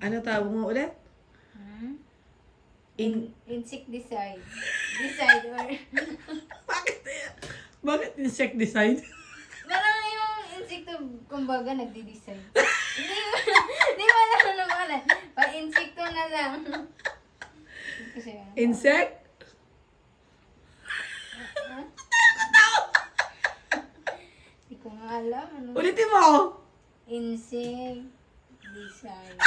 Ano tawag mo ulit? Hmm? In... Insect decide. Decide or... Bakit? Bakit insect decide? Parang yung insekto, kumbaga, nagdi-decide. Hindi mo alam ano pala. Pa-insekto na lang. Kasi, Insect? hindi ko nga alam. Ano? Ulitin mo! Insect decide.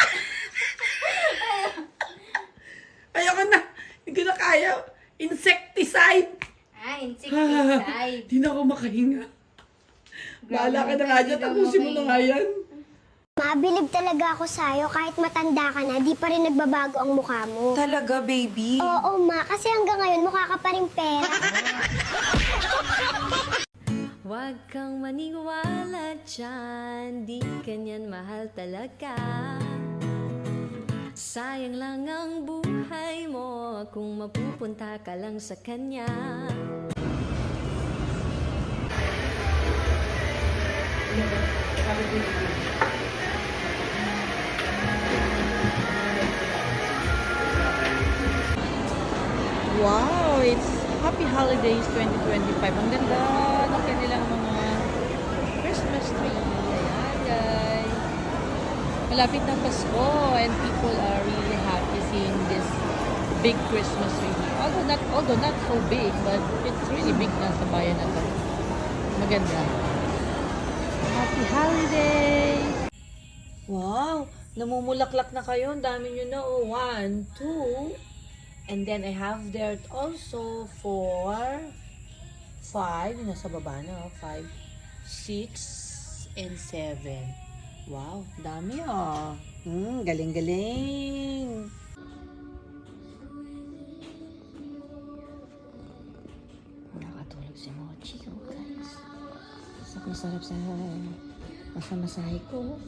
Ayoko na! Hindi ko na kaya! Insecticide! Insect decide. Di na ako makahinga. Bahala ka na nga dyan. Tapusin mo na nga yan. Mabilib talaga ako sa'yo. Kahit matanda ka na, di pa rin nagbabago ang mukha mo. Talaga, baby? Oo, ma. Kasi hanggang ngayon, mukha ka pa rin pera. Huwag kang maniwala dyan, di kanyan mahal talaga. Sayang lang ang buhay mo kung mapupunta ka lang sa kanya. Wow, it's Happy Holidays 2025. Ang ganda ng kanilang mga Christmas tree. Ayan, guys. Malapit ng Pasko and people are really happy seeing this big Christmas tree. Although not so big, but it's really big na sa bayan na to. Maganda. Happy Holidays! Wow! Namumulaklak na kayo. Ang dami nyo na. Oh, 1, 2, and then I have there also 4, 5, nasa baba na, 5, 6, and 7. Wow, dami ah. Galing-galing. Nakatulog si Mochi, oh guys. Sarap sa masamasahe ko.